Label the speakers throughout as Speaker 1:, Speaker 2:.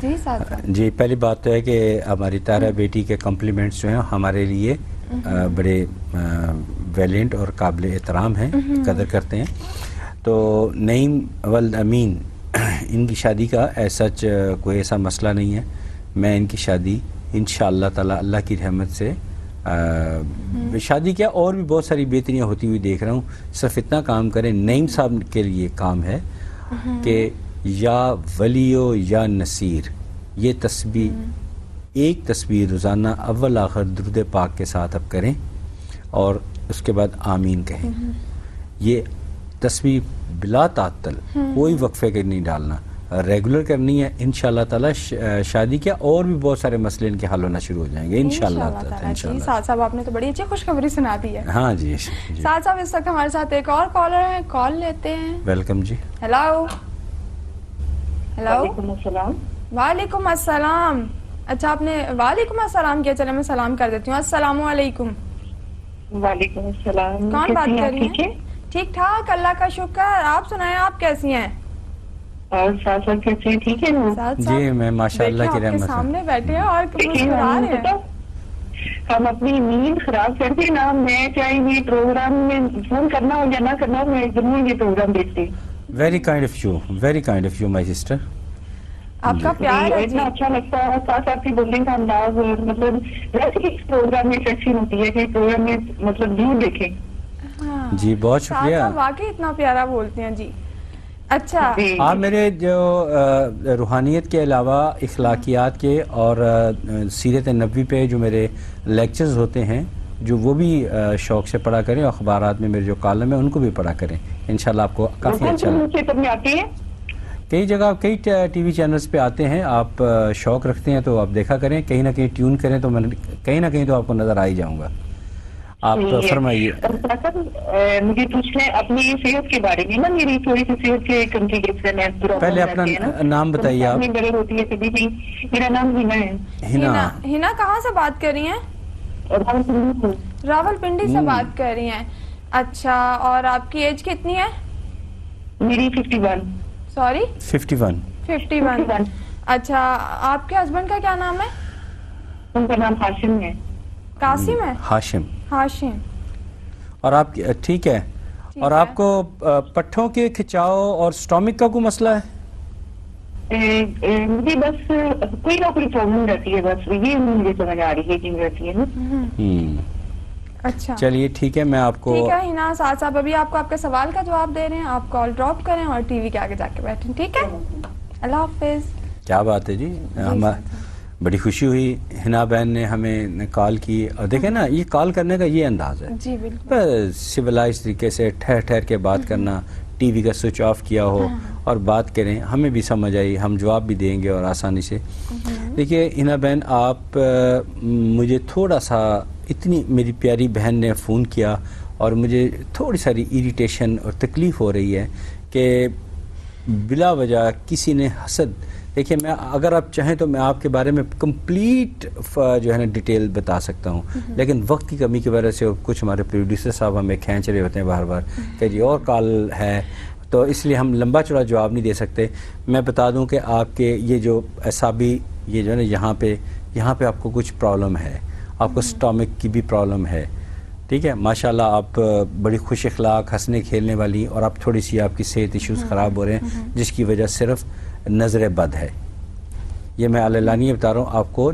Speaker 1: جی ساتھ ساتھ
Speaker 2: جی پہلی بات تو ہے کہ ہماری طاہرہ بیٹی کے کمپلیمنٹس جو ہیں ہمارے لیے بڑے ویلینٹ اور قابل احترام ہیں, قدر کرتے ہیں. تو نعیم والامین ان کی شادی کا ایسا کوئی ایسا مسئلہ نہیں ہے. میں ان کی شادی انشاءاللہ تعالی اللہ کی رحمت سے شادی کیا اور بھی بہت ساری بہتریاں ہوتی ہوئی دیکھ رہا ہوں. صرف اتنا کام کریں, نعیم صاحب کے لیے کام ہے کہ یا ولیو یا نصیر, یہ تسبیح ایک تصویر روزانہ اول آخر درود پاک کے ساتھ اب کریں اور اس کے بعد آمین کہیں. یہ تسبیح بلا تعطل کوئی وقفے کے نہیں ڈالنا, ریگولر کرنی ہے. انشاءاللہ تعالی شادی کیا اور بھی بہت سارے مسئلے ان کے حل ہونا شروع ہو جائیں گے انشاءاللہ تعالی.
Speaker 1: جی ساتھ صاحب آپ نے تو بڑی اچھی خوشخبری سنا دی ہے.
Speaker 2: ہاں جی
Speaker 1: ساتھ صاحب اس وقت ہمارے ساتھ ایک اور کالر ہے, کال لیتے ہیں.
Speaker 2: ویلکم جی.
Speaker 1: Hello hello.
Speaker 3: وعلیکم السلام.
Speaker 1: وعلیکم السلام. اچھا آپ نے وعلیکم السلام کیا, چلے میں سلام کر دیتی ہوں. السلام علیکم.
Speaker 3: وعلیکم السلام.
Speaker 1: کون بات کر رہی
Speaker 3: ٹھیک ہے؟
Speaker 1: ہیں؟ ٹھیک ٹھاک اللہ کا شکر. آپ سنائیں آپ کیسی ہیں؟
Speaker 3: اور ساتھ کیسے ہیں؟ ٹھیک ہے نا؟
Speaker 1: ساتھ
Speaker 2: جی میں ماشاءاللہ کی
Speaker 1: دیکھیں آپ کے
Speaker 2: رحمت سے.
Speaker 1: سامنے بیٹھے ہیں اور مسکرا رہے ہیں.
Speaker 3: ہم اپنی نیند خراب کرتے نا, میں چاہے یہ پروگرام میں فون کرنا ہو یا نہ کرنا ہو, میں ضرور یہ پروگرام دیکھتی.
Speaker 2: Very kind of you, very kind of you my sister.
Speaker 1: آپ کا پیار ہے جی.
Speaker 3: اتنا اچھا لگتا ہے, ساتھ آپ کی بولنے کا انداز, مطلب ویسے اس پروگرام میں سیکشن ہوتی ہے کہ پروگرام میں مطلب ضرور دیکھیں.
Speaker 1: ہاں.
Speaker 2: جی بہت شکریہ.
Speaker 1: ساتھ واقعی اتنا پیارا بولتی ہیں جی. اچھا
Speaker 2: آپ میرے جو روحانیت کے علاوہ اخلاقیات کے اور سیرت نبوی پہ جو میرے لیکچرز ہوتے ہیں, جو وہ بھی شوق سے پڑھا کریں. اخبارات میں میرے جو کالم ہیں ان کو بھی پڑھا کریں, انشاءاللہ آپ کو کافی اچھا لگے.
Speaker 3: آتی ہے
Speaker 2: کئی جگہ کئی ٹی وی چینلز پہ آتے ہیں. آپ شوق رکھتے ہیں تو آپ دیکھا کریں, کہیں نہ کہیں ٹیون کریں تو میں کہیں نہ کہیں تو آپ کو نظر آ ہی جاؤں گا. آپ فرمائیے.
Speaker 3: مجھے پوچھنا ہے اپنی صحت کے بارے میں نا, میری تھوڑی سی صحت کے کمپلیکیشن ہے.
Speaker 2: پہلے اپنا نام بتائیے آپ.
Speaker 3: بڑے ہوتی ہے کبھی بھی. میرا نام ہینا ہے.
Speaker 1: ہینا کہاں سے بات کر رہی ہیں؟ راول پنڈی سے بات کر رہی ہیں. اچھا, اور آپ کی ایج کتنی ہے؟
Speaker 3: میری 51.
Speaker 1: سوری
Speaker 2: 51.
Speaker 1: اچھا, آپ کے ہسبینڈ کا کیا نام ہے؟
Speaker 3: ان کا نام ہاشم ہے.
Speaker 1: قاسم ہے.
Speaker 2: ہاشم. اور آپ ٹھیک ہے. اور آپ کو پٹھوں کے کھچاؤ اور سٹامک کا کوئی مسئلہ ہے؟
Speaker 3: مجھے بس کوئی نہ کوئی پرابلم رہتی ہے, بس یہ مجھے سمجھ آ رہی ہے کہ رہتی ہے نا.
Speaker 1: اچھا
Speaker 2: چلیے ٹھیک ہے, میں آپ کو
Speaker 1: ٹھیک ہے ہینا ساتھ صاحب ابھی آپ کو آپ کے سوال کا جواب دے رہے ہیں. آپ کال ڈراپ کریں اور ٹی وی کے آگے جا کے بیٹھیں. ٹھیک ہے, اللہ حافظ.
Speaker 2: کیا بات ہے جی, بڑی خوشی ہوئی ہنا بہن نے ہمیں کال کی. اور دیکھیں نا, یہ کال کرنے کا یہ انداز ہے
Speaker 1: جی بالکل
Speaker 2: سویلائز طریقے سے ٹھہر ٹھہر کے بات کرنا, ٹی وی کا سوئچ آف کیا ہو اور بات کریں. ہمیں بھی سمجھ آئی, ہم جواب بھی دیں گے اور آسانی سے. دیکھیے ہنا بہن, آپ مجھے تھوڑا سا, اتنی میری پیاری بہن نے فون کیا اور مجھے تھوڑی ساری ایریٹیشن اور تکلیف ہو رہی ہے کہ بلا وجہ کسی نے حسد. دیکھیے میں اگر آپ چاہیں تو میں آپ کے بارے میں کمپلیٹ جو ہے نا ڈیٹیل بتا سکتا ہوں, لیکن وقت کی کمی کی وجہ سے کچھ ہمارے پروڈیوسر صاحب ہمیں کھینچ رہے ہوتے ہیں بار بار کہ جی اور کال ہے, تو اس لیے ہم لمبا چوڑا جواب نہیں دے سکتے. میں بتا دوں کہ آپ کے یہ جو اعصابی یہ جو ہے نا یہاں پہ آپ کو کچھ پرابلم ہے, آپ کو سٹامک کی بھی پرابلم ہے. ٹھیک ہے, ماشاءاللہ آپ بڑی خوش اخلاق, ہنسنے کھیلنے والی, اور آپ تھوڑی سی آپ کی صحت ایشوز خراب ہو رہے ہیں جس کی وجہ صرف نظر بد ہے. یہ میں علانیہ بتا رہا ہوں آپ کو,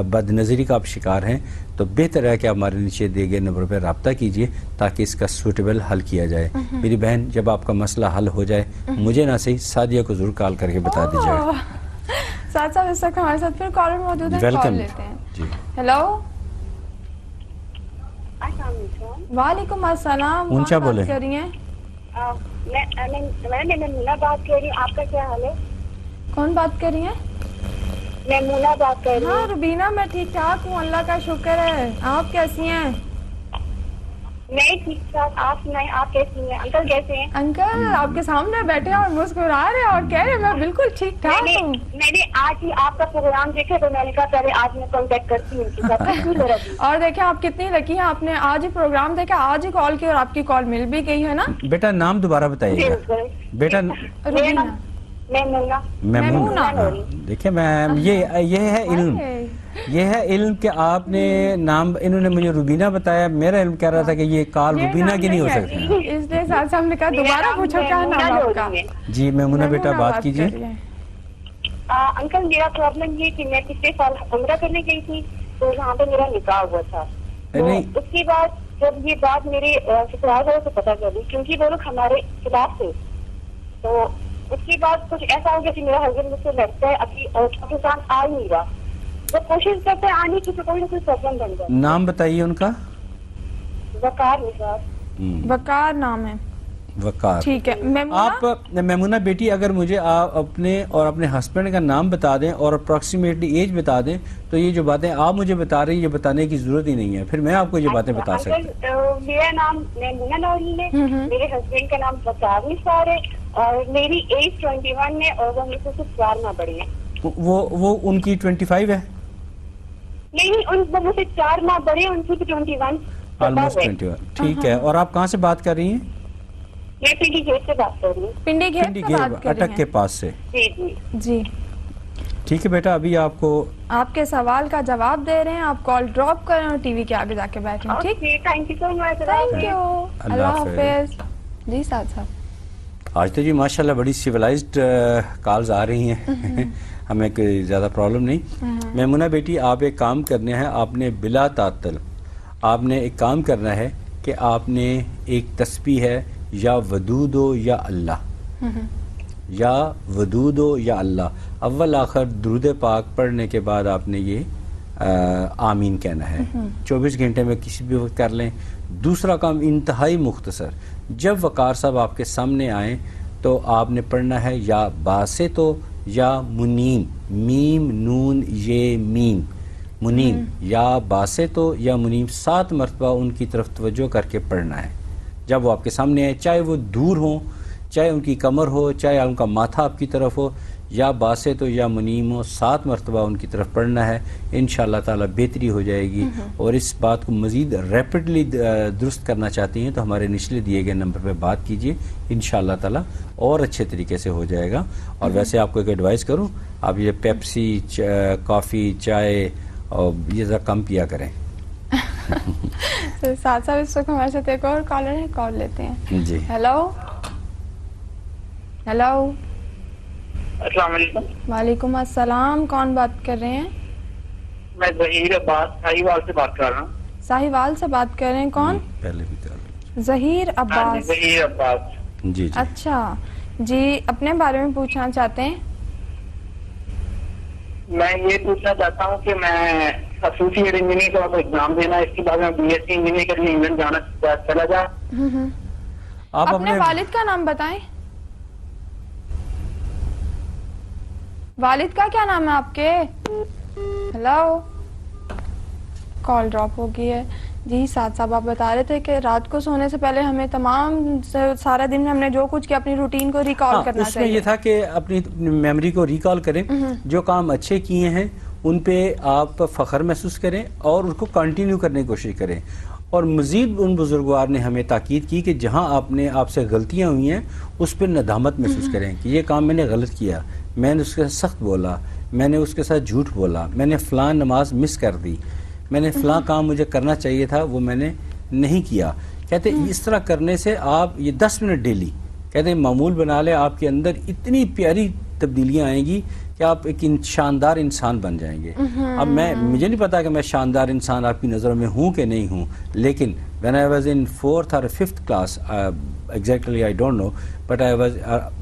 Speaker 2: بد نظری کا آپ شکار ہیں, تو بہتر ہے کہ آپ ہمارے نیچے دیے گئے نمبر پہ رابطہ کیجئے تاکہ اس کا سوٹیبل حل کیا جائے. میری بہن, جب آپ کا مسئلہ حل ہو جائے مجھے نہ صحیح سعدیہ کو ضرور کال کر کے بتا دیجیے.
Speaker 1: ساتھ ساتھ اس وقت ہمارے ساتھ پھر کالر موجود ہیں, کال لیتے ہیں.
Speaker 2: جی
Speaker 1: ہیلو.
Speaker 3: السلام علیکم.
Speaker 1: وعلیکم السلام.
Speaker 2: اونچا
Speaker 1: کون
Speaker 2: بولیں.
Speaker 1: بات کر رہی ہیں؟
Speaker 3: میں میمونہ بات کر رہی ہوں. آپ کا کیا حال ہے؟
Speaker 1: کون بات کر رہی ہیں؟
Speaker 3: میمونہ بات کر رہی ہوں.
Speaker 1: ہاں روبینہ, میں ٹھیک ٹھاک ہوں, اللہ کا شکر ہے. آپ کیسی ہیں؟
Speaker 3: میں ٹھیک ٹھاک. آپ سنائیں, آپ کیسی ہیں؟ انکل کیسے ہیں؟
Speaker 1: انکل آپ کے سامنے بیٹھے اور مسکرا رہے اور کہہ رہے میں بالکل ٹھیک ٹھاک ہوں.
Speaker 3: میں نے آج ہی آپ کا پروگرام دیکھا تو میں نے کہا پہلے آج میں کانٹیکٹ کرتی ہوں ان کے ساتھ.
Speaker 1: اور دیکھیں آپ کتنی لکی ہیں, آپ نے آج ہی پروگرام دیکھا, آج ہی کال کی اور آپ کی کال مل بھی گئی ہے نا.
Speaker 2: بیٹا نام دوبارہ بتائیے گا. بیٹا
Speaker 1: روبینہ. میمونہ۔
Speaker 2: دیکھیں میم، یہ ہے علم، یہ ہے علم کہ آپ نے نام، انہوں نے مجھے روبینہ بتایا، میرا علم کہہ رہا تھا کہ یہ کال روبینہ کی نہیں ہو سکتی.
Speaker 1: اس لیے ساتھ ہم نے کہا دوبارہ پوچھو کیا نام آپ کا.
Speaker 2: جی میمونہ بیٹا بات کیجیے.
Speaker 3: انکل میرا پرابلم یہ کہ میں پچھلے سال عمرہ کرنے گئی تھی تو وہاں پہ میرا نکاح ہوا تھا. اس کے بعد جب یہ بات میرے سسرال والوں سے پتہ چلی، کیونکہ وہ لوگ ہمارے خلاف تھے، تو اس کے بعد کچھ ایسا ہو گیا کہ میرا ہسبینڈ مجھ سے لڑتا ہے، ابھی پاکستان آ ہی نہیں رہا. وہ کوشش کرتے ہیں آنے کی تو کوئی نہ کوئی پرابلم بن جائے.
Speaker 2: نام بتائیے ان کا.
Speaker 3: وقار نثار.
Speaker 1: وقار نام ہے.
Speaker 2: وقار.
Speaker 1: ٹھیک ہے.
Speaker 2: آپ میمونہ بیٹی اگر مجھے آپ اپنے اور اپنے ہسبینڈ کا نام بتا دیں اور اپروکسیمیٹلی ایج بتا دیں تو یہ جو باتیں آپ مجھے بتا رہی ہیں یہ بتانے کی ضرورت ہی نہیں ہے، پھر میں آپ کو یہ باتیں بتا سکتا ہوں.
Speaker 3: میرا نام میمونہ نوری ہے، میرے ہسبینڈ کا نام وقار نثار ہے اور میری ایج 21 ہے اور وہ مجھ سے صرف 4 ماہ بڑی ہے.
Speaker 2: وہ ان کی 25 ہے؟
Speaker 3: نہیں، ان وہ مجھ سے 4 ماہ بڑے ہیں، ان کی 21.
Speaker 2: آلموسٹ 21. ٹھیک ہے. اور آپ کہاں سے بات کر رہی ہیں؟
Speaker 3: میں پنڈی گیٹ سے بات کر رہی ہوں.
Speaker 1: پنڈی گیٹ
Speaker 2: اٹک کے پاس سے.
Speaker 3: جی جی
Speaker 1: جی.
Speaker 2: ٹھیک ہے بیٹا، ابھی آپ کو
Speaker 1: آپ کے سوال کا جواب دے رہے ہیں. آپ کال ڈراپ کریں اور ٹی وی کے آگے جا کے بیٹھیں. ٹھیک.
Speaker 3: Thank you so much.
Speaker 1: Thank you. اللہ حافظ. جی ساتھ صاحب.
Speaker 2: آج تو جی ماشاءاللہ بڑی سیولائزڈ کالز آ رہی ہیں، ہمیں کوئی زیادہ پرابلم نہیں. میمونہ بیٹی آپ ایک کام کرنے ہیں، آپ نے بلا تعطل آپ نے ایک کام کرنا ہے کہ آپ نے ایک تسبیح ہے یا ودودو یا اللہ، یا ودودو یا اللہ، اول آخر درود پاک پڑھنے کے بعد آپ نے یہ آمین کہنا ہے. 24 گھنٹے میں کسی بھی وقت کر لیں. دوسرا کام انتہائی مختصر، جب وقار صاحب آپ کے سامنے آئیں تو آپ نے پڑھنا ہے یا باسطو یا منیم، میم نون یہ میم، منیم یا باسطو یا منیم 7 مرتبہ ان کی طرف توجہ کر کے پڑھنا ہے جب وہ آپ کے سامنے آئے، چاہے وہ دور ہوں، چاہے ان کی کمر ہو، چاہے ان کا ماتھا آپ کی طرف ہو. یا باسطو یا منیم ہو، 7 مرتبہ ان کی طرف پڑھنا ہے. انشاءاللہ تعالی بہتری ہو جائے گی. اور اس بات کو مزید ریپڈلی درست کرنا چاہتی ہیں تو ہمارے نچلے دیے گئے نمبر پہ بات کیجئے، انشاءاللہ تعالی اور اچھے طریقے سے ہو جائے گا. اور ویسے آپ کو ایک ایڈوائز کروں، آپ یہ پیپسی، کافی، چائے اور یہ ذرا کم پیا کریں.
Speaker 1: ساتھ ساتھ اس وقت ہمارے ساتھ ایک اور کالر ہے، کال لیتے ہیں.
Speaker 2: جی
Speaker 1: ہیلو. ہیلو.
Speaker 3: السلام علیکم.
Speaker 1: وعلیکم السلام. کون بات کر رہے ہیں؟
Speaker 3: میں ظہیر عباس ساہیوال سے بات کر رہا ہوں.
Speaker 1: ساہیوال سے بات کر رہے ہیں. کون؟
Speaker 2: پہلے بھی کر
Speaker 1: ظہیر عباس.
Speaker 3: ظہیر عباس.
Speaker 2: جی جی.
Speaker 1: اچھا جی، اپنے بارے میں پوچھنا چاہتے ہیں؟
Speaker 3: میں یہ پوچھنا چاہتا ہوں کہ میں ایسوسیٹ انجینئر کا ایگزام دینا، اس کے بعد میں بی ایس سی انجینئر کے لیے انگلینڈ جانا چلا جا.
Speaker 2: آپ
Speaker 1: اپنے والد کا نام بتائیں. والد کا کیا نام ہے آپ کے؟ ہیلو. کال ڈراپ ہو گئی ہے. جی ساتھ صاحب آپ بتا رہے تھے کہ رات کو سونے سے پہلے ہمیں تمام سارا دن میں ہم نے جو کچھ کیا اپنی روٹین کو ریکال کرنا
Speaker 2: اس میں یہ تھا کہ اپنی میموری کو ریکال کریں، جو کام اچھے کیے ہیں ان پہ آپ فخر محسوس کریں اور ان کو کنٹینیو کرنے کی کوشش کریں. اور مزید ان بزرگوار نے ہمیں تاکید کی کہ جہاں آپ سے غلطیاں ہوئی ہیں اس پہ ندامت محسوس کریں کہ یہ کام میں نے غلط کیا، میں نے اس کے ساتھ سخت بولا، میں نے اس کے ساتھ جھوٹ بولا، میں نے فلاں نماز مس کر دی، میں نے فلاں کام مجھے کرنا چاہیے تھا وہ میں نے نہیں کیا. کہتے اس طرح کرنے سے آپ یہ 10 منٹ ڈیلی کہتے ہیں معمول بنا لیں، آپ کے اندر اتنی پیاری تبدیلیاں آئیں گی کہ آپ ایک شاندار انسان بن جائیں گے. اب مجھے نہیں پتا کہ میں شاندار انسان آپ کی نظروں میں ہوں کہ نہیں ہوں، لیکن when I was in 4th or 5th class, exactly I don't know, but I was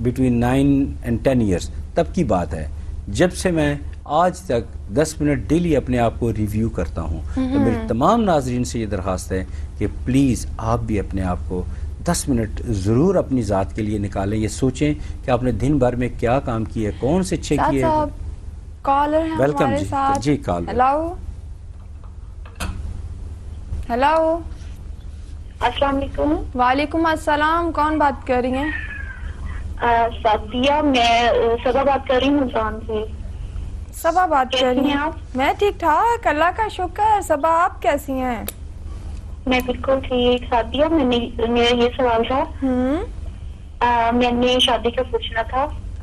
Speaker 2: between 9 and 10 years، تب کی بات ہے جب سے میں آج تک 10 منٹ ڈیلی اپنے آپ کو ریویو کرتا ہوں. تو میری تمام ناظرین سے یہ درخواست ہے کہ پلیز آپ بھی اپنے آپ کو 10 منٹ ضرور اپنی ذات کے لیے نکالیں. یہ سوچیں کہ آپ نے دن بھر میں کیا کام کیے، کون سے اچھے کیے.
Speaker 1: کالر ہیں ہمارے ساتھ.
Speaker 2: جی کال.
Speaker 1: ہیلو. ہیلو.
Speaker 3: السلام علیکم.
Speaker 1: وعلیکم السلام. کون بات کر رہی ہیں؟
Speaker 3: سعدیہ. میں صبا بات کر رہی ہوں ملتان سے.
Speaker 1: صبا بات کر رہی ہیں
Speaker 3: آپ؟
Speaker 1: میں ٹھیک ٹھاک، اللہ کا شکر. صبا آپ کیسی ہیں؟
Speaker 3: میں بالکل ٹھیک. سعدیہ میرا یہ سوال تھا، میں نے شادی کا پوچھنا تھا.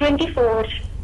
Speaker 3: 24।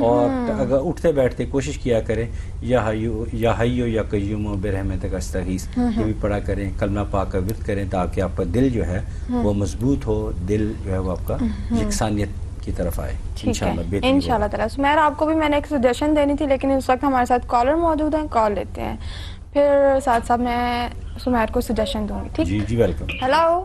Speaker 2: اور اگر اٹھتے بیٹھتے کوشش کیا کریں یا حیو یا قیوم برحمتک استغیث یہ بھی پڑھا کریں، کلمہ پاک کا ورد کریں تاکہ آپ کا دل جو ہے وہ مضبوط ہو، دل جو ہے وہ آپ کا یکسانیت کی طرف آئے انشاءاللہ۔
Speaker 1: انشاءاللہ تعالیٰ سمیرہ آپ کو بھی میں نے ایک سجیشن دینی تھی لیکن اس وقت ہمارے ساتھ کالر موجود ہیں، کال لیتے ہیں پھر ساتھ ساتھ میں سمیر کو سجیشن دوں گی، ٹھیک؟
Speaker 2: جی جی ویلکم۔
Speaker 1: ہیلو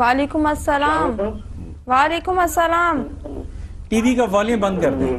Speaker 1: وعلیکم السلام۔ وعلیکم السلام۔
Speaker 2: ٹی وی کا والیوم بند کر دیں۔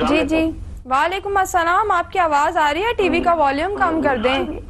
Speaker 1: جی جی وعلیکم السلام، آپ کی آواز آ رہی ہے، ٹی وی کا والیوم کم کر دیں۔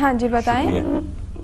Speaker 1: ہاں جی بتائیں۔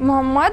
Speaker 1: محمد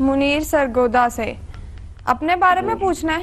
Speaker 1: منیر سرگودا سے، اپنے بارے میں پوچھنا ہے؟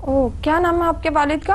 Speaker 1: او کیا نام ہے آپ کے والد کا؟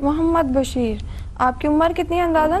Speaker 1: محمد بشیر۔ آپ کی عمر کتنی ہے اندازاً؟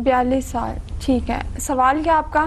Speaker 1: 42 سال، ٹھیک ہے۔ سوال کیا آپ کا؟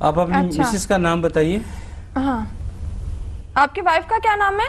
Speaker 2: آپ اپنی
Speaker 1: اچھا۔
Speaker 2: مسز کا نام بتائیے۔
Speaker 1: ہاں، آپ کی وائف کا کیا نام ہے؟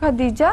Speaker 1: خدیجہ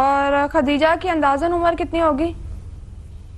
Speaker 1: اور خدیجہ کی اندازاً عمر کتنی ہوگی؟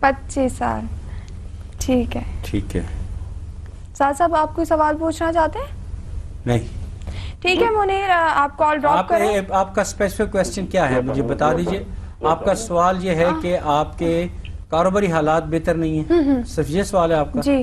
Speaker 1: 25 سال، ٹھیک ہے۔
Speaker 2: ٹھیک ہے،
Speaker 1: ساتھ صاحب آپ کوئی سوال پوچھنا چاہتے ہیں؟
Speaker 2: نہیں
Speaker 1: ٹھیک ہے منیر، آپ کال ڈراپ کریں۔
Speaker 2: آپ کا اسپیسیفک کویسچن کیا ہے مجھے بتا دیجئے۔ آپ کا سوال یہ ہے کہ آپ کے کاروباری حالات بہتر نہیں ہیں، صرف یہ سوال ہے آپ کا؟
Speaker 1: جی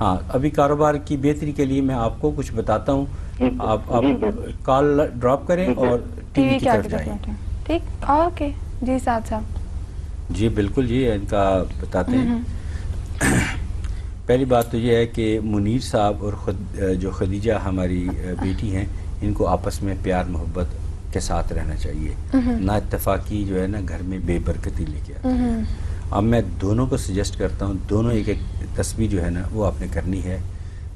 Speaker 2: ہاں، ابھی کاروبار کی بہتری کے لیے میں آپ کو کچھ بتاتا ہوں، آپ کال ڈراپ کریں اور ٹی وی کی طرف جائیں۔
Speaker 1: ٹھیک، اوکے جی ساتھ صاحب۔
Speaker 2: جی بالکل جی، ان کا بتاتے ہیں۔ پہلی بات تو یہ ہے کہ منیر صاحب اور جو خدیجہ ہماری بیٹی ہیں ان کو آپس میں پیار محبت کے ساتھ رہنا چاہیے، نا اتفاقی جو ہے نا گھر میں بے برکتی لے کے آتی ہے۔ اب میں دونوں کو سجیسٹ کرتا ہوں، دونوں ایک ایک تسبیح جو ہے نا وہ آپ نے کرنی ہے،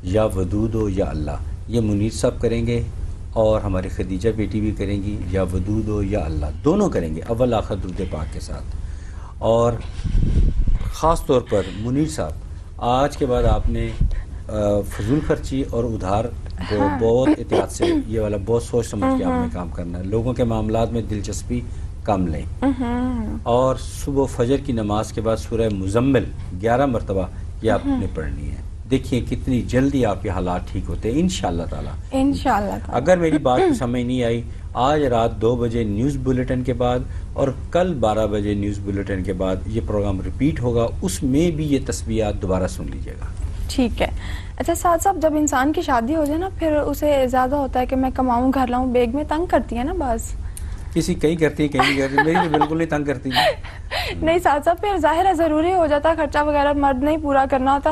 Speaker 2: یا ودود ہو یا اللہ، یہ منیر صاحب کریں گے اور ہماری خدیجہ بیٹی بھی کریں گی، یا ودود ہو یا اللہ، دونوں کریں گے اول آخر درود پاک کے ساتھ۔ اور خاص طور پر منیر صاحب آج کے بعد آپ نے فضول خرچی اور ادھار کو بہت احتیاط سے، یہ والا بہت سوچ سمجھ کے آپ نے کام کرنا ہے، لوگوں کے معاملات میں دلچسپی کم لیں، اور صبح فجر کی نماز کے بعد سورہ مزمل 11 مرتبہ یہ آپ نے پڑھنی ہے۔ دیکھیے کتنی جلدی آپ کے حالات ٹھیک ہوتے ہیں انشاءاللہ تعالی۔
Speaker 1: انشاءاللہ تعالی۔
Speaker 2: اگر میری بات کو سمجھ نہیں آئی، آج رات 2 بجے نیوز بلیٹن کے بعد اور کل 12 بجے نیوز بلیٹن کے بعد یہ پروگرام ریپیٹ ہوگا، اس میں بھی یہ تسبیحات دوبارہ سن لیجیے گا۔
Speaker 1: ٹھیک ہے۔ اچھا ساتھ صاحب، جب انسان کی شادی ہو جائے نا پھر اسے زیادہ ہوتا ہے کہ میں کماؤں گھر لاؤں، بیگ میں تنگ کرتی ہے نا بعض۔
Speaker 2: کسی کہیں کرتی ہے کہیں نہیں کرتی، میری تو بالکل نہیں تنگ کرتی۔
Speaker 1: نہیں ساتھ صاحب، پھر ظاہر ہے ضروری ہو جاتا ہے، خرچہ وغیرہ مرد نہیں پورا کرنا ہوتا۔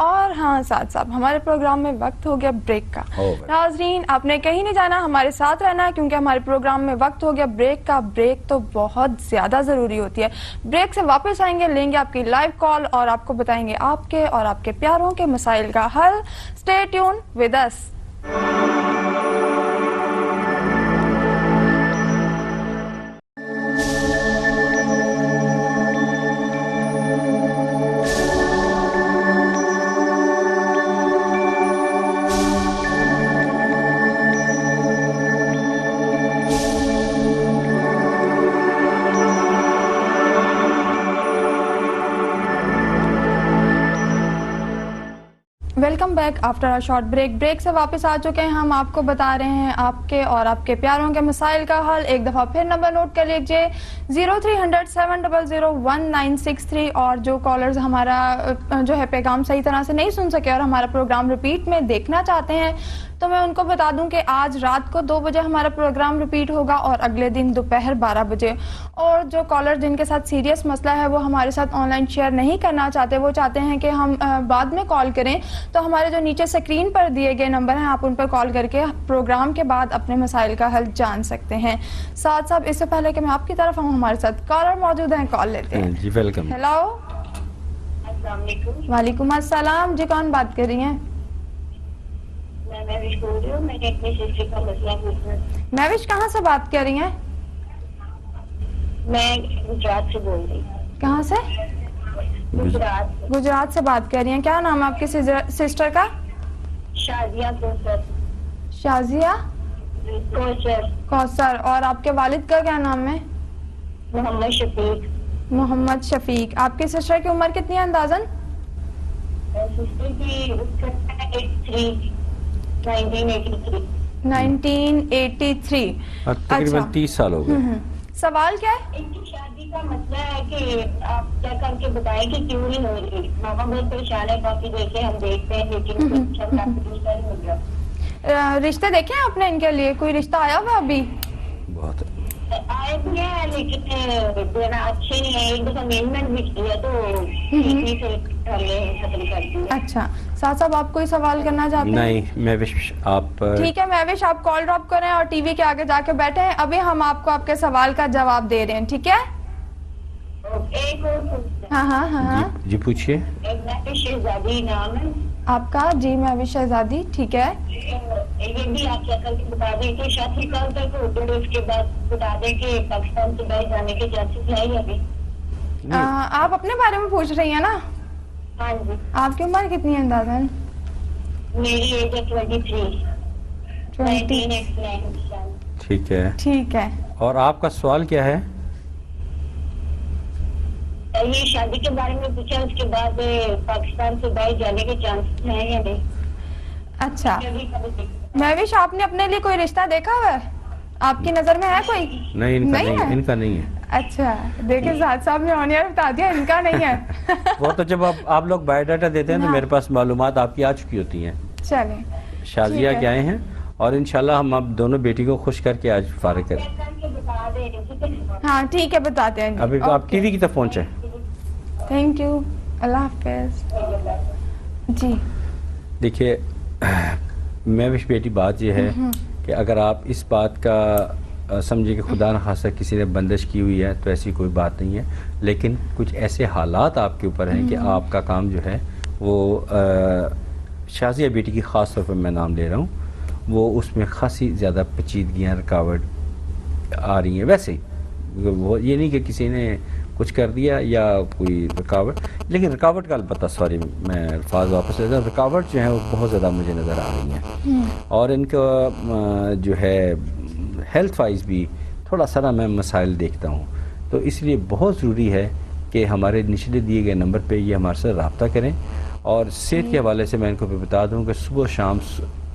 Speaker 1: اور ہاں ساتھ صاحب، ہمارے پروگرام میں وقت ہو گیا بریک کا۔ ناظرین آپ نے کہیں نہیں جانا، ہمارے ساتھ رہنا ہے کیونکہ ہمارے پروگرام میں وقت ہو گیا بریک کا۔ بریک تو بہت زیادہ ضروری ہوتی ہے۔ بریک سے واپس آئیں گے، لیں گے آپ کی لائیو کال اور آپ کو بتائیں گے آپ کے اور آپ کے پیاروں کے مسائل کا حل۔ Stay tuned with us. Welcome back after short break. Break سے واپس آ چکے ہیں، ہم آپ کو بتا رہے ہیں آپ کے اور آپ کے پیاروں کے مسائل کا حل۔ ایک دفعہ پھر نمبر نوٹ کر لیجئے 0300-700-1963، اور جو کالرز ہمارا جو ہے پیغام صحیح طرح سے نہیں سن سکے اور ہمارا پروگرام ریپیٹ میں دیکھنا چاہتے ہیں تو میں ان کو بتا دوں کہ آج رات کو 2 بجے ہمارا پروگرام ریپیٹ ہوگا اور اگلے دن دوپہر 12 بجے۔ اور جو کالر جن کے ساتھ سیریس مسئلہ ہے وہ ہمارے ساتھ آن لائن شیئر نہیں کرنا چاہتے، وہ چاہتے ہیں کہ ہم بعد میں کال کریں، تو ہمارے جو نیچے اسکرین پر دیے گئے نمبر ہیں آپ ان پر کال کر کے پروگرام کے بعد اپنے مسائل کا حل جان سکتے ہیں۔ ساتھ صاحب اس سے پہلے کہ میں آپ کی طرف آؤں، ہمارے ساتھ کالر موجود ہیں، کال لیتے ہیں۔
Speaker 2: جی ویلکم۔
Speaker 1: ہیلو،
Speaker 3: السلام علیکم۔
Speaker 1: وعلیکم السلام، جی کون بات کر رہی ہیں؟
Speaker 3: میں محوش بول رہی ہوں. میں نے اپنی سسٹر کا مسئلہ پوچھنا.
Speaker 1: مہوش کہاں سے بات کر رہی ہیں؟
Speaker 3: میں گجرات سے بول رہی ہوں.
Speaker 1: کہاں سے؟
Speaker 3: گجرات.
Speaker 1: گجرات سے بات کر رہی ہیں. کیا نام ہے آپ کی سسٹر کا؟
Speaker 3: شازیہ کوثر.
Speaker 1: شازیہ
Speaker 3: کوثر.
Speaker 1: کوثر. اور آپ کے والد کا کیا نام ہے؟
Speaker 3: محمد شفیق.
Speaker 1: محمد شفیق. آپ کی سسٹر کی عمر کتنی ہے اندازاً؟
Speaker 3: سسٹر کی 1983.
Speaker 1: 1983.
Speaker 2: تقریباً 30 سال ہو گئے.
Speaker 1: سوال کیا ہے؟
Speaker 3: ان کی شادی کا مسئلہ ہے کہ آپ کیا کر کے بتائیں کہ کیوں نہیں ہو رہی. ماما بہت پریشان ہے, کافی دیر سے ہم دیکھتے ہیں لیکن کچھ اچھا رشتہ نہیں ہو گیا.
Speaker 1: رشتے دیکھے ہیں آپ نے ان کے لیے؟ کوئی رشتہ آیا ہوا ابھی؟
Speaker 2: بہت
Speaker 3: آئے بھی ہیں لیکن ذرا اچھے نہیں ہے. ایک دفعہ امینڈمنٹ بھی کی ہے تو ٹھیک سے ختم کر دیا.
Speaker 1: اچھا ساتھ صاحب آپ کوئی سوال کرنا چاہتے ہیں؟
Speaker 2: نہیں محوش آپ
Speaker 1: ٹھیک ہے محوش, آپ کال ڈراپ کریں اور ٹی وی کے آگے جا کے بیٹھے ہیں. ابھی ہم آپ کو آپ کے سوال کا جواب دے رہے ہیں, ٹھیک ہے؟
Speaker 3: ایک اور پوچھنا.
Speaker 1: ہاں ہاں ہاں ہاں.
Speaker 2: جی پوچھیے.
Speaker 3: ایک محوش شہزادی نام ہے
Speaker 1: آپ کا؟ جی محوش شہزادی, ٹھیک ہے.
Speaker 3: یہ بھی آپ کیا کر کے بتا دیں کہ شادی کل تک ہو تو اس کے بعد بتا دیں کہ پاکستان سے باہر جانے کے چانسز ہے یا نہیں.
Speaker 1: آپ اپنے بارے میں پوچھ رہی ہیں نا؟
Speaker 3: ہاں جی.
Speaker 1: آپ کی عمر کتنی ہے اندازاً؟
Speaker 3: میری ایج ہے 23. 1989.
Speaker 2: ٹھیک ہے.
Speaker 1: ٹھیک ہے.
Speaker 2: اور آپ کا سوال کیا ہے؟
Speaker 3: یہ شادی کے بارے میں پوچھا, اس کے بعد پاکستان سے باہر جانے کے چانسز ہیں یا نہیں.
Speaker 1: اچھا محوش, آپ نے اپنے لیے کوئی رشتہ دیکھا ہوا ہے؟ آپ کی نظر میں ہے کوئی؟
Speaker 2: نہیں ان کا نہیں ہے.
Speaker 1: اچھا دیکھیں زاہد صاحب نے آن ایئر بتا دیا ان کا نہیں ہے.
Speaker 2: وہ تو جب آپ لوگ بایو ڈاٹا دیتے ہیں تو میرے پاس معلومات آپ کی آ چکی ہوتی ہیں.
Speaker 1: چلیں
Speaker 2: شازیہ کے آئے ہیں اور انشاءاللہ ہم آپ دونوں بیٹی کو خوش کر کے آج فارغ کریں.
Speaker 1: ہاں ٹھیک ہے بتاتے ہیں.
Speaker 2: ابھی آپ ٹی وی کی طرف پہنچے.
Speaker 1: تھینک یو, اللہ حافظ. جی
Speaker 2: دیکھیے محوش بیٹی, بات یہ ہے کہ اگر آپ اس بات کا سمجھے کہ خدا نخواستہ کسی نے بندش کی ہوئی ہے تو ایسی کوئی بات نہیں ہے, لیکن کچھ ایسے حالات آپ کے اوپر ہیں کہ آپ کا کام جو ہے وہ شازیہ بیٹی کی خاص طور پر میں نام لے رہا ہوں, وہ اس میں خاصی زیادہ پیچیدگیاں رکاوٹ آ رہی ہیں. ویسے ہی وہ یہ نہیں کہ کسی نے کچھ کر دیا یا کوئی رکاوٹ, لیکن رکاوٹ کا البتہ سوری میں الفاظ واپس لیتا ہوں, رکاوٹ جو ہے وہ بہت زیادہ مجھے نظر آ رہی ہیں. اور ان کا جو ہے ہیلتھ وائز بھی تھوڑا سا نا میں مسائل دیکھتا ہوں, تو اس لیے بہت ضروری ہے کہ ہمارے نچلے دیے گئے نمبر پہ یہ ہمارے ساتھ رابطہ کریں. اور صحت کے حوالے سے میں ان کو بتا دوں کہ صبح و شام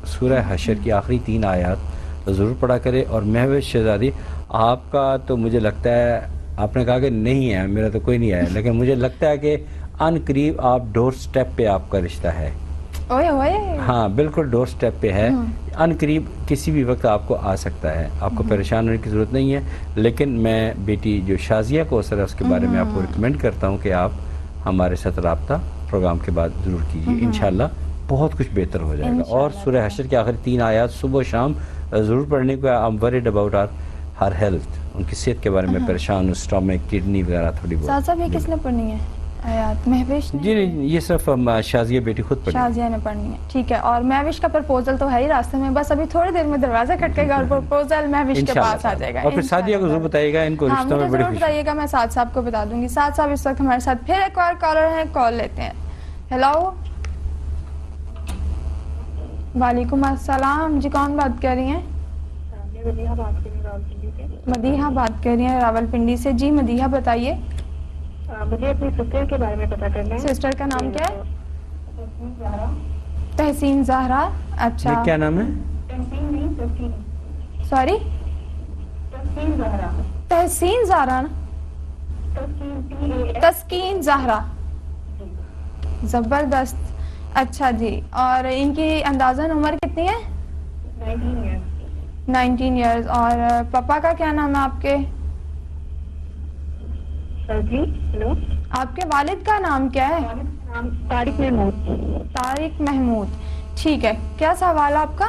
Speaker 2: سورہ حشر کی آخری 3 آیات ضرور پڑھا کرے. اور محوش شہزادی, آپ کا تو مجھے لگتا ہے, آپ نے کہا کہ نہیں ہے, میرا تو کوئی نہیں آیا, لیکن مجھے لگتا ہے کہ ان قریب آپ ڈور سٹیپ پہ آپ کا رشتہ ہے. ہاں بالکل ڈور سٹیپ پہ ہے, ان قریب کسی بھی وقت آپ کو آ سکتا ہے. آپ کو پریشان ہونے کی ضرورت نہیں ہے, لیکن میں بیٹی جو شازیہ کوثر ہے اس کے بارے میں آپ کو ریکمینڈ کرتا ہوں کہ آپ ہمارے ساتھ رابطہ پروگرام کے بعد ضرور کیجیے. انشاءاللہ بہت کچھ بہتر ہو جائے گا. اور سورہ حشر کے آخری 3 آیات صبح و شام ضرور پڑھنے کو. I am worried about her health, ان کی صحت کے بارے میں پریشان ہوں, اسٹامک, کڈنی وغیرہ تھوڑی بہت.
Speaker 1: صاحب یہ کس نے پڑھنی ہے آیات؟ محوش نے؟
Speaker 2: جی نہیں, یہ صرف شازیہ بیٹی خود پڑھی.
Speaker 1: شازیہ نے پڑھنی ہے, ٹھیک ہے. اور محوش کا پرپوزل تو ہے ہی راستے میں, بس ابھی تھوڑی دیر میں دروازہ کھٹکے گا اور پرپوزل محوش کے پاس آ جائے گا.
Speaker 2: اور پھر سعدیہ کو ضرور بتائیے گا, ان کو رشتوں میں بڑی خوشی.
Speaker 1: بتائیے گا, میں سعد صاحب کو بتا دوں گی. سعد صاحب اس وقت ہمارے ساتھ پھر ایک اور کالر ہیں, کال لیتے ہیں. ہیلو, وعلیکم السلام. جی کون بات کر رہی ہیں؟ مدیحہ بات کر رہی ہیں راولپنڈی سے. جی مدیحہ بتائیے.
Speaker 3: مجھے اپنی سسٹر کے بارے میں پتا کرنا ہے.
Speaker 1: سسٹر کا نام کیا ہے؟ تحسین زہرا. اچھا
Speaker 2: کیا نام ہے؟
Speaker 1: سوری, تحسین زہرا, تسکین زہرا. زبردست. اچھا جی, اور ان کی اندازاً عمر کتنی ہے؟ 19 ایئرز. اور پاپا کا کیا نام ہے آپ کے؟
Speaker 3: جی ہلو,
Speaker 1: آپ کے والد کا نام کیا ہے؟
Speaker 3: طارق محمود.
Speaker 1: طارق محمود, ٹھیک ہے. کیا سوال ہے آپ کا؟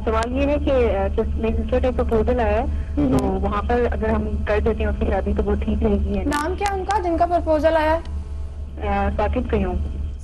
Speaker 3: سوال یہ ہے کہ میری سسٹر کا پرپوزل آیا ہے, تو وہاں پر اگر ہم کر دیتے ہیں اس کی شادی تو وہ ٹھیک رہے گی.
Speaker 1: نام کیا ان کا جن کا پرپوزل آیا ہے؟
Speaker 3: ثاقب قیوم.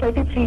Speaker 3: 33।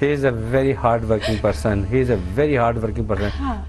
Speaker 2: He is a very hard working person. He is a very hard working person.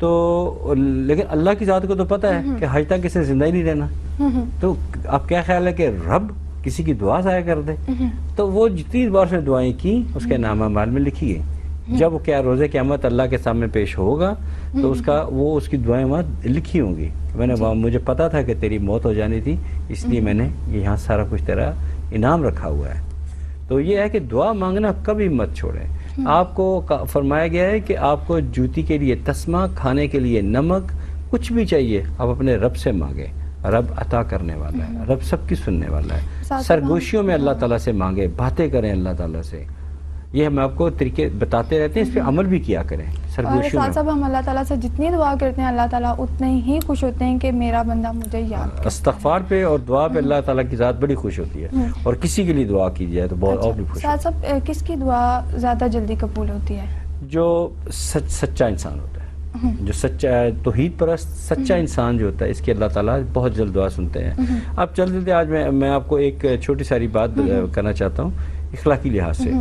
Speaker 2: تو لیکن اللہ کی ذات کو تو پتہ ہے کہ حج تک اسے زندہ ہی نہیں رہنا. تو آپ کیا خیال ہے کہ رب کسی کی دعا ضائع کر دے؟ تو وہ جتنی بار سے دعائیں کی اس کے نامہ اعمال میں لکھی گئی. جب وہ کیا روزے قیامت اللہ کے سامنے پیش ہوگا تو اس کی دعائیں وہاں لکھی ہوں گی. مجھے پتا تھا کہ تیری موت ہو جانی تھی، اس لیے میں نے یہاں سارا کچھ تیرا انعام رکھا ہوا ہے. تو یہ ہے کہ دعا مانگنا کبھی مت چھوڑیں. آپ کو فرمایا گیا ہے کہ آپ کو جوتی کے لیے تسمہ، کھانے کے لیے نمک، کچھ بھی چاہیے آپ اپنے رب سے مانگیں. رب عطا کرنے والا ہے، رب سب کی سننے والا ہے. سرگوشیوں میں اللہ تعالیٰ سے مانگیں، باتیں کریں اللہ تعالیٰ سے. یہ ہم آپ کو طریقے بتاتے رہتے ہیں، اس پہ عمل بھی کیا کریں. سرگوشیوں میں
Speaker 1: صاحب ہم اللہ تعالیٰ سے جتنی دعا کرتے ہیں اللہ تعالیٰ اتنے ہی خوش ہوتے ہیں کہ میرا بندہ مجھے یاد کرتا ہے.
Speaker 2: استغفار پہ اور دعا پہ اللہ تعالیٰ کی ذات بڑی خوش ہوتی ہے. اور کسی کے لیے دعا کی جائے تو بہت اور بھی خوش ہوتی ہے.
Speaker 1: صاحب کس کی دعا زیادہ جلدی قبول ہوتی ہے؟
Speaker 2: جو سچا انسان ہوتا ہے، جو سچا توحید پرست سچا انسان جو ہوتا ہے، اس کی اللہ تعالیٰ بہت جلد دعا سنتے ہیں. اب چلتے آج میں آپ کو ایک چھوٹی ساری بات کرنا چاہتا ہوں اخلاقی لحاظ سے.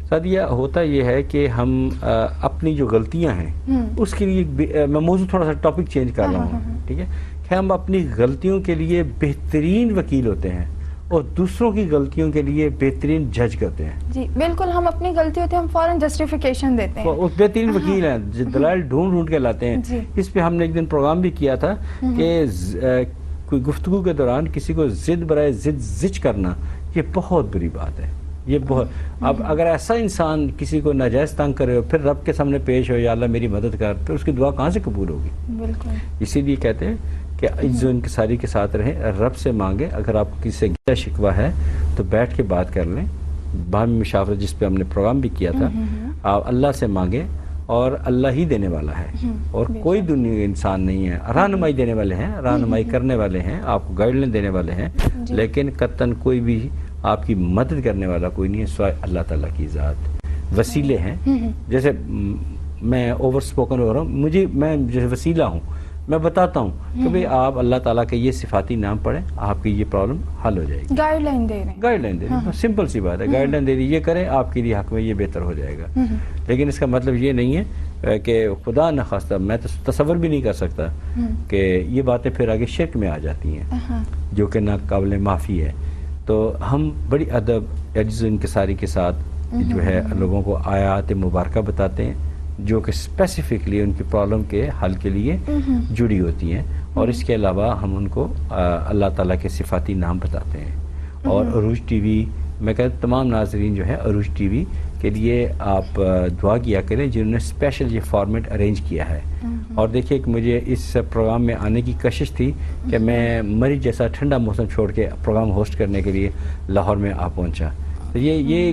Speaker 2: سادیہ، ہوتا یہ ہے کہ ہم اپنی جو غلطیاں ہیں اس کے لیے میں موضوع تھوڑا سا ٹاپک چینج کر رہا ہوں، ٹھیک ہے، کہ ہم اپنی غلطیوں کے لیے بہترین وکیل ہوتے ہیں اور دوسروں کی غلطیوں کے لیے بہترین جج کرتے ہیں.
Speaker 1: جی بالکل، ہم اپنی غلطی ہوتی ہے ہم فوراً جسٹیفیکیشن دیتے ہیں.
Speaker 2: بہترین وکیل ہیں، دلائل ڈھونڈ کے لاتے ہیں. اس پہ ہم نے ایک دن پروگرام بھی کیا تھا کہ کوئی گفتگو کے دوران کسی کو ضد برائے ضد زچ کرنا یہ بہت بری بات ہے. یہ بہت اب اگر ایسا انسان کسی کو ناجائز تنگ کرے ہو پھر رب کے سامنے پیش ہو یا اللہ میری مدد کر، پھر اس کی دعا کہاں سے قبول ہوگی؟ بالکل. اسی لیے کہتے ہیں کہ عز و انکساری کے ساتھ رہیں، رب سے مانگیں. اگر آپ کو کسی سے گلہ شکوہ ہے تو بیٹھ کے بات کر لیں. باہمی مشاورت جس پہ ہم نے پروگرام بھی کیا تھا، آپ اللہ سے مانگیں اور اللہ ہی دینے والا ہے اور کوئی دنیا انسان نہیں ہے. رہنمائی دینے والے ہیں، رہنمائی کرنے والے ہیں، آپ کو گائیڈ لائن دینے والے ہیں، لیکن قطعاً کوئی بھی آپ کی مدد کرنے والا کوئی نہیں ہے سوائے اللہ تعالیٰ کی ذات. وسیلے ہیں، جیسے میں اوور سپوکن ہو رہا ہوں، میں جیسے وسیلہ ہوں، میں بتاتا ہوں کہ بھئی آپ اللہ تعالیٰ کے یہ صفاتی نام پڑھیں، آپ کی یہ پرابلم حل ہو جائے گی.
Speaker 1: گائیڈ لائن دے رہے ہیں،
Speaker 2: گائیڈ لائن دے رہے ہیں، سمپل سی بات ہے. گائیڈ لائن دے رہی یہ کریں، آپ کے لیے حق میں یہ بہتر ہو جائے گا. لیکن اس کا مطلب یہ نہیں ہے کہ خدا نخواستہ میں تصور بھی نہیں کر سکتا کہ یہ باتیں پھر آگے شرک میں آ جاتی ہیں جو کہ ناقابل معافی ہے. تو ہم بڑی ادب عجز و انکساری کے ساتھ جو ہے لوگوں کو آیات مبارکہ بتاتے ہیں جو کہ اسپیسیفکلی ان کی پرابلم کے حل کے لیے جڑی ہوتی ہیں. اور اس کے علاوہ ہم ان کو اللہ تعالیٰ کے صفاتی نام بتاتے ہیں. اور عروج ٹی وی، میں کہتا ہوں تمام ناظرین جو ہے عروج ٹی وی کے لیے آپ دعا کیا کریں جنہوں نے اسپیشل یہ فارمیٹ ارینج کیا ہے. اور دیکھیے کہ مجھے اس پروگرام میں آنے کی کشش تھی کہ میں مریض جیسا ٹھنڈا موسم چھوڑ کے پروگرام ہوسٹ کرنے کے لیے لاہور میں آ پہنچا. تو یہ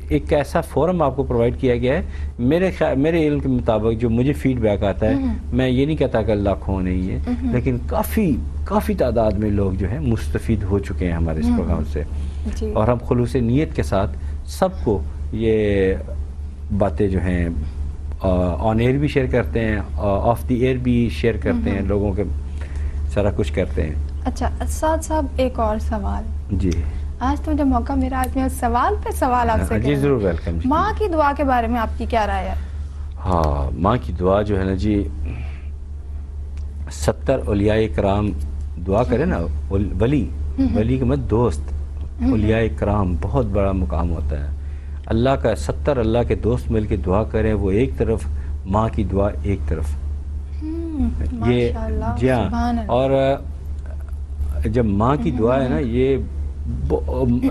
Speaker 2: ایک ایسا فورم آپ کو پرووائڈ کیا گیا ہے. میرے علم کے مطابق جو مجھے فیڈ بیک آتا ہے، میں یہ نہیں کہتا کہ لاکھوں نہیں ہے، لیکن کافی تعداد میں لوگ جو ہے مستفید ہو چکے ہیں ہمارے اس پروگرام سے. اور ہم خلوص نیت کے ساتھ سب کو یہ باتیں جو ہیں آن ایئر بھی شیئر کرتے ہیں، آف دی ایئر بھی شیئر کرتے ہیں، لوگوں کے سارا کچھ کرتے ہیں.
Speaker 1: اچھا اسد صاحب، ایک اور سوال.
Speaker 2: جی
Speaker 1: آج تو مجھے موقع میرا، آج میں سوال پہ سوال آپ سے.
Speaker 2: جی ضرور، ویلکم.
Speaker 1: ماں کی دعا کے بارے میں آپ کی کیا رائے ہے؟
Speaker 2: ہاں، ماں کی دعا جو ہے نا جی، 70 اولیاء کرام دعا کرے نا، ولی کے مت دوست، اولیاء کرام بہت بڑا مقام ہوتا ہے. اللہ کا 70 اللہ کے دوست مل کے دعا کریں، وہ ایک طرف، ماں کی دعا ایک طرف. یہ جی ہاں. اور جب ماں کی دعا ہے نا، یہ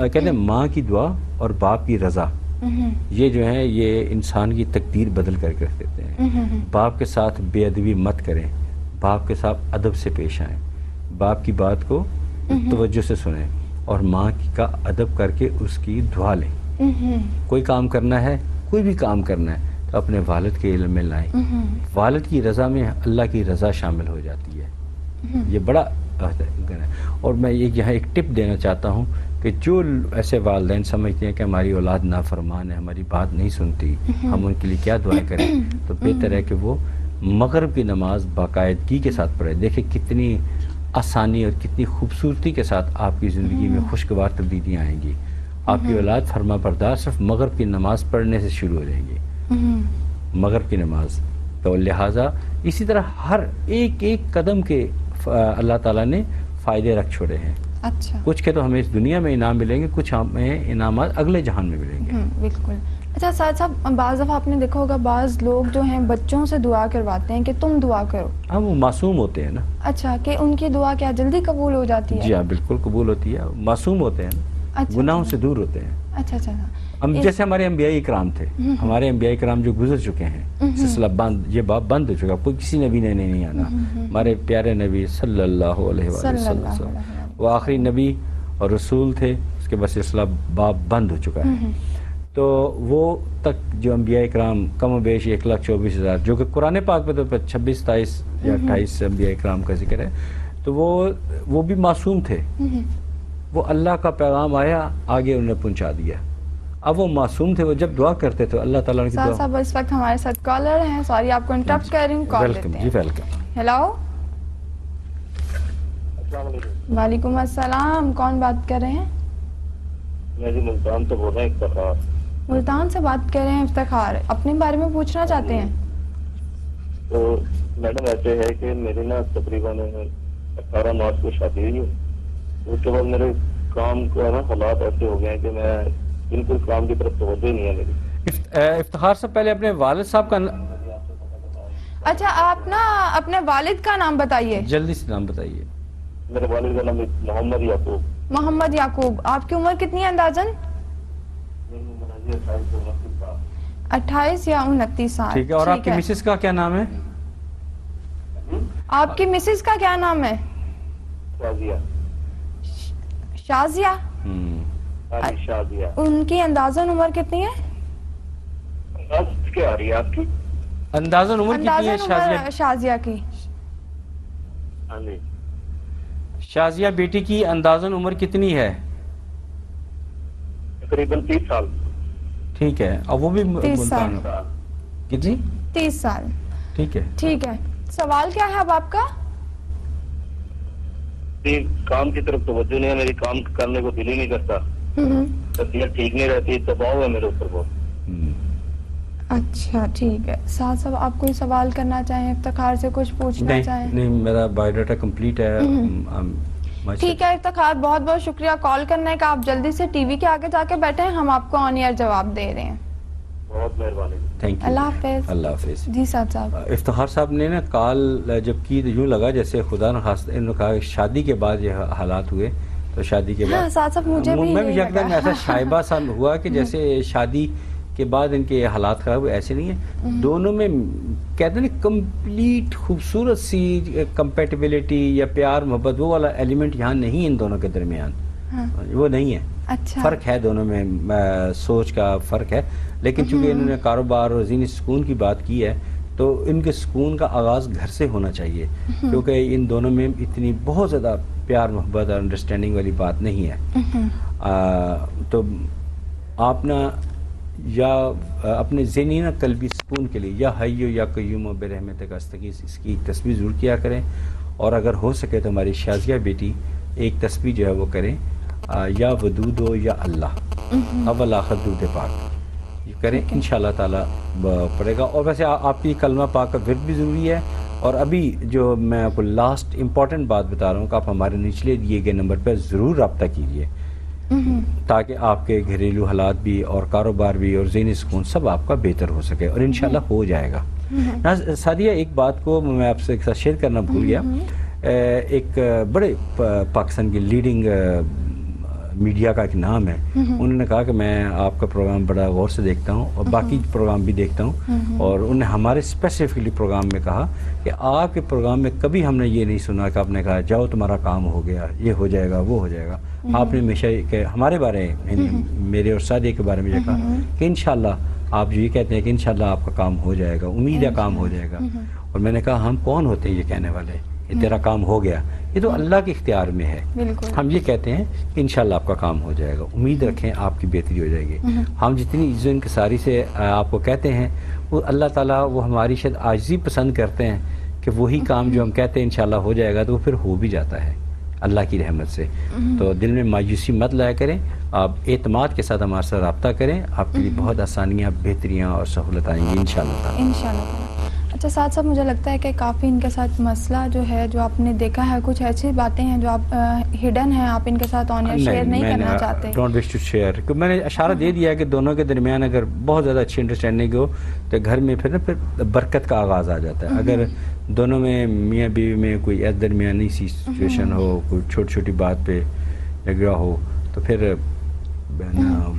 Speaker 2: کہتے ہیں ماں کی دعا اور باپ کی رضا، یہ جو ہے یہ انسان کی تقدیر بدل کر کے رکھ دیتے ہیں. باپ کے ساتھ بے ادبی مت کریں، باپ کے ساتھ ادب سے پیش آئیں، باپ کی بات کو توجہ سے سنیں اور ماں کا ادب کر کے اس کی دعا لیں. کوئی کام کرنا ہے، کوئی بھی کام کرنا ہے تو اپنے والد کے علم میں لائیں. والد کی رضا میں اللہ کی رضا شامل ہو جاتی ہے. یہ بڑا ہے. اور میں یہاں ایک ٹپ دینا چاہتا ہوں کہ جو ایسے والدین سمجھتے ہیں کہ ہماری اولاد نافرمان ہے، ہماری بات نہیں سنتی، ہم ان کے لیے کیا دعائیں کریں، تو بہتر ہے کہ وہ مغرب کی نماز باقاعدگی کے ساتھ پڑھیں. دیکھیں کتنی آسانی اور کتنی خوبصورتی کے ساتھ آپ کی زندگی میں خوشگوار تبدیلیاں آئیں گی. آپ کی اولاد فرما بردار صرف مغرب کی نماز پڑھنے سے شروع ہو جائیں گی. مغرب کی نماز تو لہٰذا اسی طرح ہر ایک ایک قدم کے اللہ تعالیٰ نے فائدے رکھ چھوڑے ہیں.
Speaker 1: اچھا
Speaker 2: کچھ کے تو ہمیں اس دنیا میں انعام ملیں گے, کچھ ہمیں انعامات اگلے جہان میں ملیں گے.
Speaker 1: بالکل. اچھا سعد صاحب, بعض دفعہ آپ نے دیکھا ہوگا بعض لوگ جو ہیں بچوں سے دعا کرواتے ہیں کہ تم دعا کرو.
Speaker 2: ہاں وہ معصوم ہوتے ہیں نا.
Speaker 1: اچھا, کہ ان کی دعا کیا جلدی قبول ہو جاتی ہے؟
Speaker 2: جی ہاں بالکل قبول ہوتی ہے, معصوم ہوتے ہیں نا,
Speaker 1: اچھا,
Speaker 2: گناہوں سے دور ہوتے ہیں.
Speaker 1: اچھا اچھا.
Speaker 2: ہم جیسے ہمارے انبیاء اکرام تھے, ہمارے انبیاء اکرام جو گزر چکے ہیں, سلسلہ بند, یہ باب بند ہو چکا, کوئی کسی نبی نے نہیں آنا. ہمارے پیارے نبی صلی اللہ علیہ وسلم وہ آخری نبی اور رسول تھے, اس کے بعد سلسلہ باب بند ہو چکا ہے. تو وہ تک جو انبیاء اکرام کم و بیش 1,24,000, جو کہ قرآن پاک میں تو 26, 27 یا 28 انبیاء اکرام کا ذکر ہے, تو وہ بھی معصوم تھے. وہ اللہ کا پیغام آیا, آگے انہوں نے پہنچا دیا. اب وہ معصوم تھے, وہ جب دعا کرتے تو اللہ تعالیٰ کی دعا.
Speaker 1: صاحب اس وقت ہمارے ساتھ کالر ہیں, سوری آپ کو انٹرپٹ کر رہی ہوں, کال لیتے
Speaker 2: ویلکم
Speaker 1: ہیں.
Speaker 2: جی ویلکم.
Speaker 1: ہیلو.
Speaker 4: السلام علیکم.
Speaker 1: وعلیکم السلام, کون بات کر رہے ہیں؟
Speaker 4: میں جی ملتان سے بول رہا ہوں, افتخار.
Speaker 1: ملتان سے بات کر رہے ہیں افتخار, اپنے بارے میں پوچھنا چاہتے ہیں؟
Speaker 4: تو میڈم ایسے ہے کہ میری نا تقریباً 18 مارچ کو شادی ہوئی ہے. اس کے بعد میرے کام کا نا حالات ایسے ہو گئے ہیں کہ میں بالکل کام کی طرف توجہ ہی نہیں ہے میری.
Speaker 2: افتخار سے پہلے اپنے والد صاحب کا
Speaker 1: اچھا, آپ نا اپنے والد کا نام بتائیے.
Speaker 2: جلدی سے نام بتائیے.
Speaker 4: میرے والد کا نام محمد یعقوب.
Speaker 1: محمد یعقوب. آپ کی عمر کتنی ہے اندازن؟ 28 یا 29 سال.
Speaker 2: ٹھیک ہے. اور آپ کی مسز کا کیا نام ہے؟
Speaker 1: آپ کی مسز کا کیا نام ہے؟
Speaker 4: شازیہ.
Speaker 1: شازیہ.
Speaker 4: شازیہ.
Speaker 1: ان کی اندازن عمر کتنی ہے؟
Speaker 4: کیا آ رہی ہے آپ کی
Speaker 2: اندازن عمر کتنی ہے
Speaker 1: اندازن عمر شازیہ کی؟
Speaker 4: ہاں جی,
Speaker 2: شازیہ بیٹی کی اندازن عمر کتنی ہے؟
Speaker 4: تقریباً 30 سال.
Speaker 2: ٹھیک ہے. اور وہ بھی
Speaker 1: 30 سال.
Speaker 2: کتنی؟
Speaker 1: 30 سال.
Speaker 2: ٹھیک ہے.
Speaker 1: ٹھیک ہے. سوال کیا ہے اب آپ کا؟
Speaker 4: کام کی طرف توجہ نہیں ہے میری, کام کرنے کو دل ہی نہیں کرتا, طبیعت ٹھیک نہیں رہتی, دباؤ ہے میرے اوپر بہت.
Speaker 1: اچھا ٹھیک ہے. ساتھ ساتھ آپ کوئی سوال کرنا چاہیں, افتخار سے کچھ پوچھنا چاہیں؟
Speaker 2: نہیں, میرا بایو ڈاٹا کمپلیٹ ہے.
Speaker 1: ٹھیک ہے افتخار, بہت بہت شکریہ کال کرنے کا. آپ جلدی سے ٹی وی کے آگے جا کے بیٹھے ہیں, ہم آپ کو آن ایئر جواب دے رہے ہیں.
Speaker 4: بہت مہربانی.
Speaker 2: Thank you.
Speaker 1: اللہ حافظ.
Speaker 2: اللہ حافظ.
Speaker 1: جی سعد صاحب.
Speaker 2: افتخار صاحب نے نا کال جب کی تو یوں لگا جیسے خدا نخواستہ انہوں نے کہا شادی کے بعد یہ حالات ہوئے, تو شادی کے
Speaker 1: ہاں
Speaker 2: بعد
Speaker 1: سعد صاحب مجھے بھی
Speaker 2: میں
Speaker 1: یہی
Speaker 2: یکدم
Speaker 1: لگا.
Speaker 2: ایسا شائبہ سا ہوا کہ جیسے شادی کے بعد ان کے حالات خراب ہوئے, ایسے نہیں ہیں. دونوں میں کہتے ہیں نا کمپلیٹ خوبصورت سی کمپیٹیبلٹی یا پیار محبت, وہ والا ایلیمنٹ یہاں نہیں ان دونوں کے درمیان, وہ نہیں ہے.
Speaker 1: اچھا.
Speaker 2: فرق ہے دونوں میں, سوچ کا فرق ہے. لیکن چونکہ انہوں نے کاروبار اور ذہنی سکون کی بات کی ہے, تو ان کے سکون کا آغاز گھر سے ہونا چاہیے, کیونکہ ان دونوں میں اتنی بہت زیادہ پیار محبت اور انڈرسٹینڈنگ والی بات نہیں ہے. تو آپ نا یا اپنے ذہنی نا قلبی سکون کے لیے یا حیو یا قیوم و برحمتک استغیث, اس کی تسبیح ضرور کیا کریں. اور اگر ہو سکے تو ہماری شازیہ بیٹی ایک تسبیح جو ہے وہ کریں, یا ودود ہو یا اللہ اول آخر درود پاک, یہ کریں انشاءاللہ تعالیٰ پڑے گا. اور ویسے آپ کی کلمہ پاک کا ورد بھی ضروری ہے. اور ابھی جو میں آپ کو لاسٹ امپورٹنٹ بات بتا رہا ہوں کہ آپ ہمارے نچلے دیے گئے نمبر پہ ضرور رابطہ کیجیے, تاکہ آپ کے گھریلو حالات بھی اور کاروبار بھی اور ذہنی سکون سب آپ کا بہتر ہو سکے, اور انشاءاللہ ہو جائے گا. سعدیہ, ایک بات کو میں آپ سے شیئر کرنا بھول گیا. ایک بڑے پاکستان کی لیڈنگ میڈیا کا ایک نام ہے, انہوں نے کہا کہ میں آپ کا پروگرام بڑا غور سے دیکھتا ہوں اور باقی پروگرام بھی دیکھتا ہوں, اور انہوں نے ہمارے اسپیسیفکلی پروگرام میں کہا کہ آپ کے پروگرام میں کبھی ہم نے یہ نہیں سنا کہ آپ نے کہا جاؤ تمہارا کام ہو گیا, یہ ہو جائے گا, وہ ہو جائے گا. آپ نے ہمیشہ کہ ہمارے بارے میں, میرے اور سعدیہ کے بارے میں یہ کہا کہ انشاءاللہ آپ یہ کہتے ہیں کہ انشاءاللہ آپ کا کام ہو جائے گا, امید ہے کام ہو جائے گا. اور میں نے کہا ہم کون ہوتے ہیں یہ کہنے والے کہ تیرا کام ہو گیا, یہ تو اللہ کے اختیار میں ہے. ہم یہ کہتے ہیں کہ انشاءاللہ آپ کا کام ہو جائے گا, امید رکھیں آپ کی بہتری ہو جائے گی. ہم جتنی عزت انکساری سے آپ کو کہتے ہیں, وہ اللہ تعالیٰ وہ ہماری شاید عاجزی پسند کرتے ہیں کہ وہی کام جو ہم کہتے ہیں انشاءاللہ ہو جائے گا, تو وہ پھر ہو بھی جاتا ہے اللہ کی رحمت سے. تو دل میں مایوسی مت لایا کریں, آپ اعتماد کے ساتھ ہمارے ساتھ رابطہ کریں, آپ کے لیے بہت آسانیاں, بہتریاں اور سہولت آئیں گی انشاءاللہ.
Speaker 1: اچھا ساتھ ساتھ مجھے لگتا ہے کہ کافی ان کے ساتھ مسئلہ جو ہے جو آپ نے دیکھا ہے کچھ ایسی باتیں ہیں جو آپ ہڈن ہیں آپ ان کے ساتھ آن ایئر شیئر نہیں کرنا چاہتے.
Speaker 2: Don't wish to share. میں نے اشارہ دے دیا کہ دونوں کے درمیان اگر بہت زیادہ اچھی انڈرسٹینڈنگ ہو تو گھر میں پھر برکت کا آغاز آ جاتا ہے. اگر دونوں میں میاں بیوی میں کوئی درمیانی سی سچویشن ہو, کوئی چھوٹی چھوٹی بات پہ جھگڑا ہو, تو پھر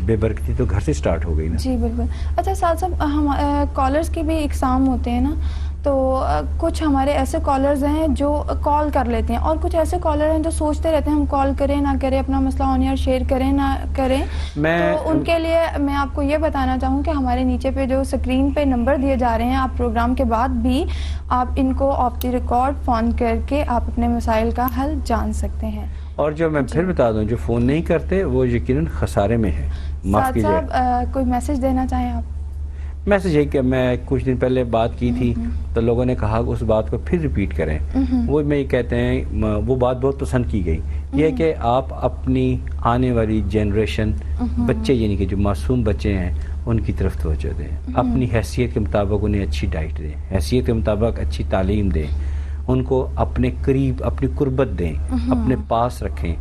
Speaker 2: بے برکتی تو گھر سے سٹارٹ ہو گئی نا.
Speaker 1: جی بالکل. اچھا ساتھ ساتھ ہم کالرز کے بھی اقسام ہوتے ہیں نا, تو کچھ ہمارے ایسے کالرز ہیں جو کال کر لیتے ہیں اور کچھ ایسے کالر ہیں جو سوچتے رہتے ہیں ہم کال کریں نہ کریں, اپنا مسئلہ آن ایئر شیئر کریں نہ کریں. تو ان کے لیے میں آپ کو یہ بتانا چاہوں کہ ہمارے نیچے پہ جو اسکرین پہ نمبر دیے جا رہے ہیں, آپ پروگرام کے بعد بھی آپ ان کو آف دی ریکارڈ فون کر کے آپ اپنے مسائل کا حل جان سکتے ہیں.
Speaker 2: اور جو میں پھر بتا دوں جو فون نہیں کرتے وہ یقیناً خسارے میں ہے. معاف کیجیے.
Speaker 1: صاحب کوئی میسج دینا چاہیں آپ؟
Speaker 2: میسج ہے کہ میں کچھ دن پہلے بات کی تھی تو لوگوں نے کہا کہ اس بات کو پھر ریپیٹ کریں. وہ میں یہ کہتے ہیں وہ بات بہت پسند کی گئی, یہ کہ آپ اپنی آنے والی جنریشن بچے یعنی کہ جو معصوم بچے ہیں ان کی طرف توجہ دیں. اپنی حیثیت کے مطابق انہیں اچھی ڈائٹ دیں, حیثیت کے مطابق اچھی تعلیم دیں, ان کو اپنے قریب اپنی قربت دیں, اپنے پاس رکھیں,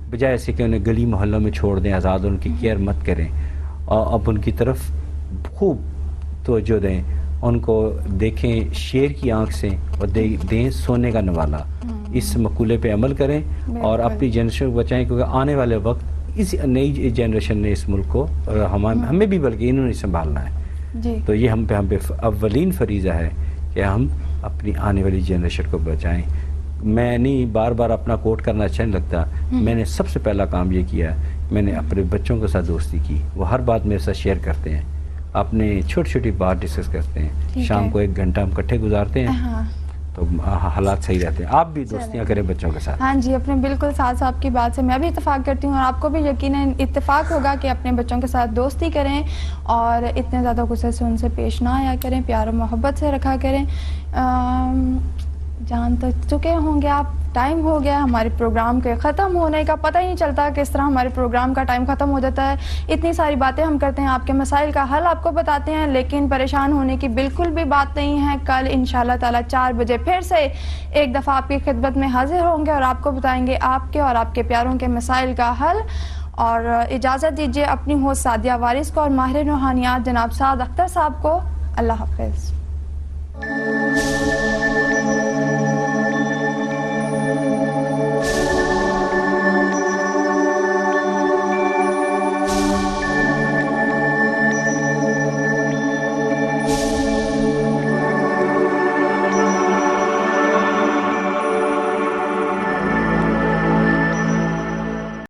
Speaker 2: بجائے ایسے کہ انہیں گلی محلوں میں چھوڑ دیں آزاد, ان کی کیئر مت کریں. اور اب ان کی طرف خوب توجہ دیں, ان کو دیکھیں شیر کی آنکھ سے اور دیں سونے کا نوالا. اس مقولے پہ عمل کریں اور اپنی جنریشن کو بچائیں, کیونکہ آنے والے وقت اس نئی جنریشن نے اس ملک کو اور ہمیں بھی بلکہ انہوں نے سنبھالنا ہے. تو یہ ہم پہ اولین فریضہ ہے کہ ہم اپنی آنے والی جنریشن کو بچائیں. میں نہیں بار بار اپنا کوٹ کرنا اچھا نہیں لگتا, میں نے سب سے پہلا کام یہ کیا, میں نے اپنے بچوں کے ساتھ دوستی کی. وہ ہر بات میرے ساتھ شیئر کرتے ہیں, اپنے چھوٹی چھوٹی بات ڈسکس کرتے ہیں. شام کو 1 گھنٹہ ہم اکٹھے گزارتے ہیں تو حالات صحیح رہتے ہیں. آپ بھی دوستیاں کریں بچوں کے ساتھ.
Speaker 1: ہاں جی, اپنے بالکل ساتھ صاحب کی بات سے میں بھی اتفاق کرتی ہوں, اور آپ کو بھی یقیناً اتفاق ہوگا کہ اپنے بچوں کے ساتھ دوستی کریں اور اتنے زیادہ غصے سے ان سے پیش نہ آیا کریں, پیار و محبت سے رکھا کریں. جان تو چکے ہوں گے آپ, ٹائم ہو گیا ہمارے پروگرام کے ختم ہونے کا, پتہ ہی نہیں چلتا کس طرح ہمارے پروگرام کا ٹائم ختم ہو جاتا ہے. اتنی ساری باتیں ہم کرتے ہیں, آپ کے مسائل کا حل آپ کو بتاتے ہیں, لیکن پریشان ہونے کی بالکل بھی بات نہیں ہے. کل انشاءاللہ تعالی 4 بجے پھر سے ایک دفعہ آپ کی خدمت میں حاضر ہوں گے اور آپ کو بتائیں گے آپ کے اور آپ کے پیاروں کے مسائل کا حل. اور اجازت دیجیے اپنی ہوسٹ سعدیہ وارث کو اور ماہر روحانیات جناب سعد اختر صاحب کو. اللہ حافظ.